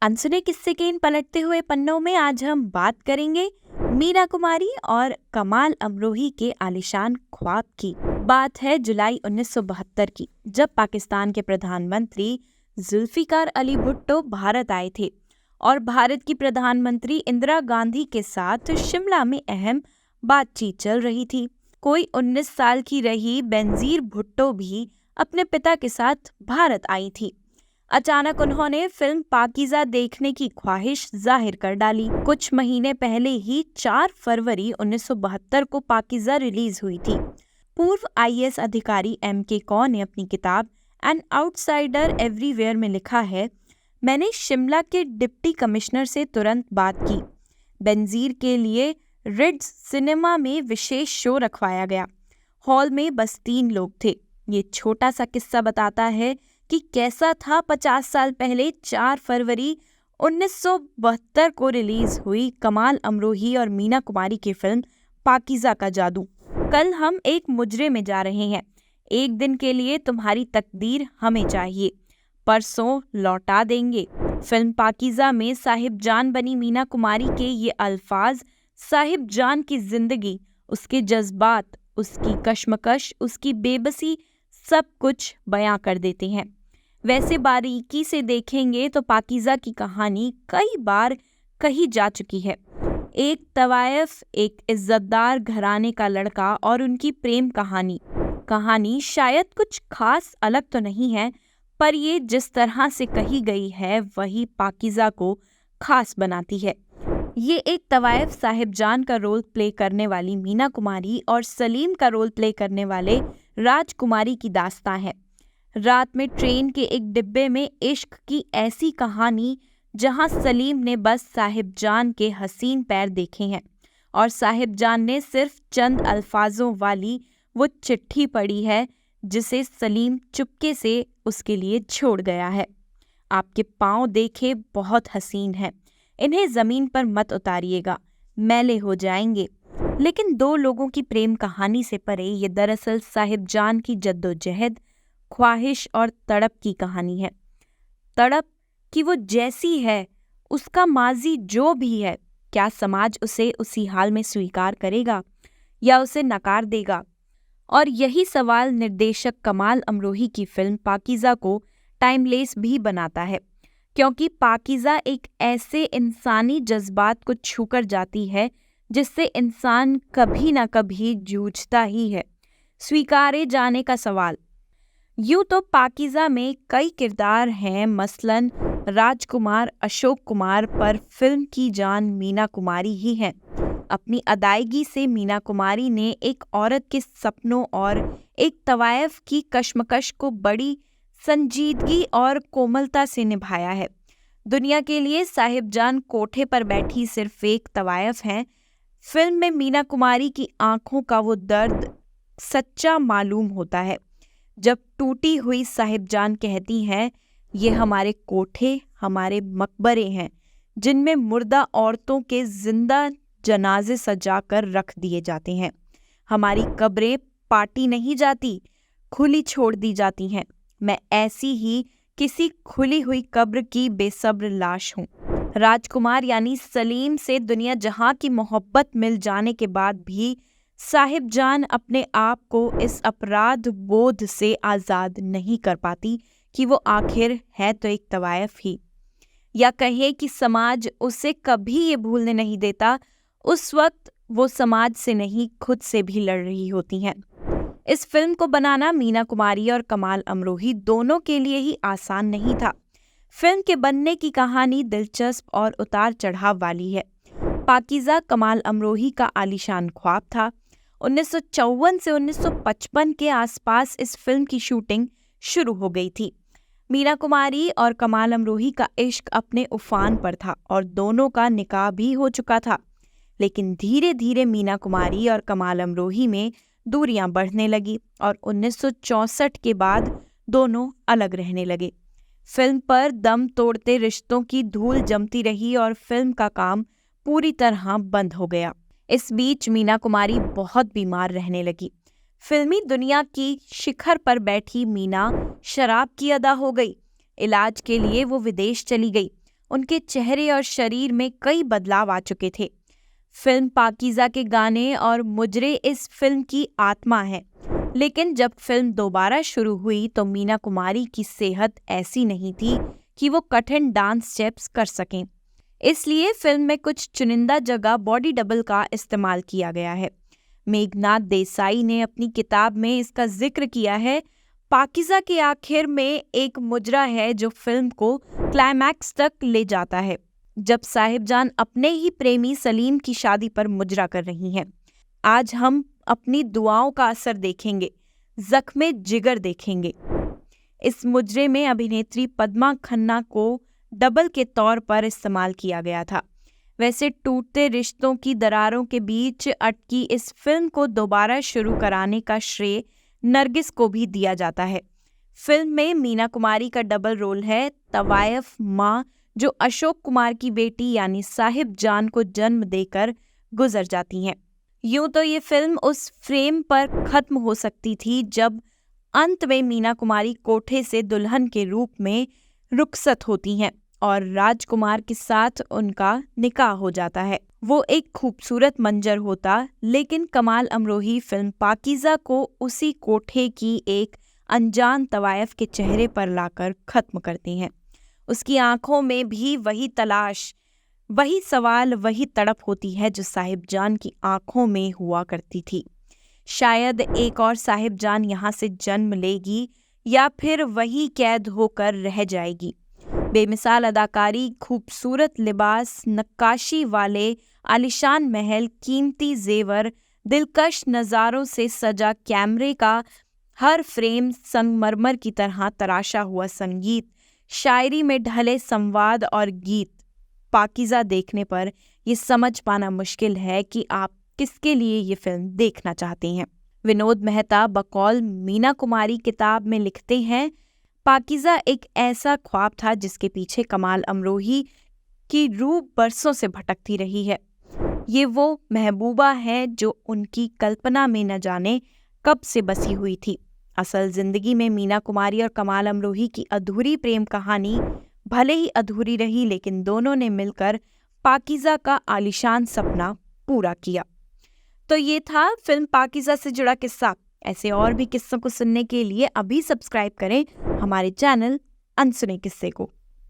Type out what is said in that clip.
अनसुने किस्से के इन पलटते हुए पन्नों में आज हम बात करेंगे मीना कुमारी और कमाल अमरोही के आलिशान ख्वाब की। बात है जुलाई 1972 की, जब पाकिस्तान के प्रधानमंत्री जुल्फिकार अली भुट्टो भारत आए थे और भारत की प्रधानमंत्री इंदिरा गांधी के साथ शिमला में अहम बातचीत चल रही थी। कोई 19 साल की रही बेनजीर भुट्टो भी अपने पिता के साथ भारत आई थी। अचानक उन्होंने फिल्म पाकीज़ा देखने की ख्वाहिश जाहिर कर डाली। कुछ महीने पहले ही 4 फरवरी 1972 को पाकीज़ा रिलीज हुई थी। पूर्व आईएएस अधिकारी एम.के. कौर ने अपनी किताब एन आउटसाइडर एवरीवेयर में लिखा है, मैंने शिमला के डिप्टी कमिश्नर से तुरंत बात की। बेनजीर के लिए रिड्स सिनेमा में विशेष शो रखवाया गया। हॉल में बस 3 लोग थे। ये छोटा सा किस्सा बताता है कि कैसा था 50 साल पहले 4 फरवरी 1972 को रिलीज हुई कमाल अमरोही और मीना कुमारी की फिल्म पाकीज़ा का जादू। कल हम एक मुजरे में जा रहे हैं, एक दिन के लिए तुम्हारी तकदीर हमें चाहिए, परसों लौटा देंगे। फिल्म पाकीज़ा में साहिब जान बनी मीना कुमारी के ये अल्फाज साहिब जान की जिंदगी, उसके जज्बात, उसकी कश्मकश, उसकी बेबसी सब कुछ बयां कर देते हैं। वैसे बारीकी से देखेंगे तो पाकीज़ा की कहानी कई बार कही जा चुकी है। एक तवायफ, एक इज्जतदार घराने का लड़का और उनकी प्रेम कहानी शायद कुछ खास अलग तो नहीं है, पर ये जिस तरह से कही गई है वही पाकीज़ा को खास बनाती है। ये एक तवायफ साहिब जान का रोल प्ले करने वाली मीना कुमारी और सलीम का रोल प्ले करने वाले राजकुमारी की दास्तां है। रात में ट्रेन के एक डिब्बे में इश्क की ऐसी कहानी जहां सलीम ने बस साहिब जान के हसीन पैर देखे हैं और साहिब जान ने सिर्फ चंद अल्फाजों वाली वो चिट्ठी पढ़ी है जिसे सलीम चुपके से उसके लिए छोड़ गया है। आपके पाँव देखे बहुत हसीन हैं, इन्हें ज़मीन पर मत उतारिएगा, मैले हो जाएंगे। लेकिन 2 लोगों की प्रेम कहानी से परे ये दरअसल साहिब जान की जद्दोजहद, ख्वाहिश और तड़प की कहानी है। तड़प कि वो जैसी है, उसका माजी जो भी है, क्या समाज उसे उसी हाल में स्वीकार करेगा या उसे नकार देगा? और यही सवाल निर्देशक कमाल अमरोही की फिल्म पाकीज़ा को टाइमलेस भी बनाता है, क्योंकि पाकीज़ा एक ऐसे इंसानी जज्बात को छूकर जाती है जिससे इंसान कभी ना कभी जूझता ही है। स्वीकारे जाने का सवाल। यूँ तो पाकीज़ा में कई किरदार हैं, मसलन राजकुमार अशोक कुमार, पर फिल्म की जान मीना कुमारी ही है। अपनी अदायगी से मीना कुमारी ने एक औरत के सपनों और एक तवायफ की कश्मकश को बड़ी संजीदगी और कोमलता से निभाया है। दुनिया के लिए साहिब जान कोठे पर बैठी सिर्फ एक तवायफ हैं। फिल्म में मीना कुमारी की आंखों का वो दर्द सच्चा मालूम होता है जब टूटी हुई साहिब जान कहती हैं, ये हमारे कोठे, हमारे मकबरे हैं जिनमें मुर्दा औरतों के जिंदा जनाजे सजाकर रख दिए जाते हैं। हमारी कब्रें पाटी नहीं जाती, खुली छोड़ दी जाती हैं। मैं ऐसी ही किसी खुली हुई कब्र की बेसब्र लाश हूँ। राजकुमार यानी सलीम से दुनिया जहां की मोहब्बत मिल जाने के बाद भी साहिब जान अपने आप को इस अपराध बोध से आज़ाद नहीं कर पाती कि वो आखिर है तो एक तवायफ ही, या कहे कि समाज उसे कभी ये भूलने नहीं देता। उस वक्त वो समाज से नहीं, खुद से भी लड़ रही होती हैं। इस फिल्म को बनाना मीना कुमारी और कमाल अमरोही दोनों के लिए ही आसान नहीं था। फिल्म के बनने की कहानी दिलचस्प और उतार चढ़ाव वाली है। पाकीज़ा कमाल अमरोही का आलीशान ख्वाब था। 1954 से 1955 के आसपास इस फिल्म की शूटिंग शुरू हो गई थी। मीना कुमारी और कमाल अमरोही का इश्क अपने उफान पर था और दोनों का निकाह भी हो चुका था। लेकिन धीरे धीरे मीना कुमारी और कमाल अमरोही में दूरियां बढ़ने लगी और 1964 के बाद दोनों अलग रहने लगे। फिल्म पर दम तोड़ते रिश्तों की धूल जमती रही और फिल्म का काम पूरी तरह बंद हो गया। इस बीच मीना कुमारी बहुत बीमार रहने लगी। फिल्मी दुनिया की शिखर पर बैठी मीना शराब की अदा हो गई। इलाज के लिए वो विदेश चली गई उनके चेहरे और शरीर में कई बदलाव आ चुके थे। फिल्म पाकीज़ा के गाने और मुजरे इस फिल्म की आत्मा है, लेकिन जब फिल्म दोबारा शुरू हुई तो मीना कुमारी की सेहत ऐसी नहीं थी कि वो कठिन डांस स्टेप्स कर सकें। इसलिए फिल्म में कुछ चुनिंदा जगह बॉडी डबल का इस्तेमाल किया गया है। मेघनाथ देसाई ने अपनी किताब में इसका जिक्र किया है। पाकीज़ा के आखिर में एक मुजरा है जो फिल्म को क्लाइमैक्स तक ले जाता है, जब साहिबजान अपने ही प्रेमी सलीम की शादी पर मुजरा कर रही हैं। आज हम अपनी दुआओं का असर देखेंगे, जख्मे जिगर देखेंगे। इस मुजरे में अभिनेत्री पद्मा खन्ना को डबल के तौर पर इस्तेमाल किया गया था। वैसे टूटते रिश्तों की दरारों के बीच अटकी इस फिल्म को दोबारा शुरू कराने का श्रेय नरगिस को भी दिया जाता है। फिल्म में मीना कुमारी का डबल रोल है तवायफ माँ, जो अशोक कुमार की बेटी यानी साहिब जान को जन्म देकर गुजर जाती हैं। यूं तो ये फिल्म उस फ्रेम पर खत्म हो सकती थी जब अंत में मीना कुमारी कोठे से दुल्हन के रूप में रुखसत होती हैं और राजकुमार के साथ उनका निकाह हो जाता है। वो एक खूबसूरत मंजर होता, लेकिन कमाल अमरोही फिल्म पाकीज़ा को उसी कोठे की एक अनजान तवायफ के चेहरे पर लाकर खत्म करती हैं। उसकी आंखों में भी वही तलाश, वही सवाल, वही तड़प होती है जो साहिबजान की आंखों में हुआ करती थी। शायद एक और साहिबजान यहाँ से जन्म लेगी या फिर वही कैद होकर रह जाएगी। बेमिसाल अदाकारी, खूबसूरत लिबास, नक्काशी वाले आलिशान महल, कीमती जेवर, दिलकश नज़ारों से सजा कैमरे का हर फ्रेम, संगमरमर की तरह तराशा हुआ संगीत, शायरी में ढले संवाद और गीत। पाकीज़ा देखने पर ये समझ पाना मुश्किल है कि आप किसके लिए ये फिल्म देखना चाहते हैं। विनोद मेहता बकौल मीना कुमारी किताब में लिखते हैं, पाकीज़ा एक ऐसा ख्वाब था जिसके पीछे कमाल अमरोही की रूह बरसों से भटकती रही है। ये वो महबूबा है जो उनकी कल्पना में न जाने कब से बसी हुई थी। असल जिंदगी में मीना कुमारी और कमाल अमरोही की अधूरी प्रेम कहानी भले ही अधूरी रही, लेकिन दोनों ने मिलकर पाकीज़ा का आलीशान सपना पूरा किया। तो ये था फिल्म पाकीज़ा से जुड़ा किस्सा। ऐसे और भी किस्सों को सुनने के लिए अभी सब्सक्राइब करें हमारे चैनल अनसुने किस्से को।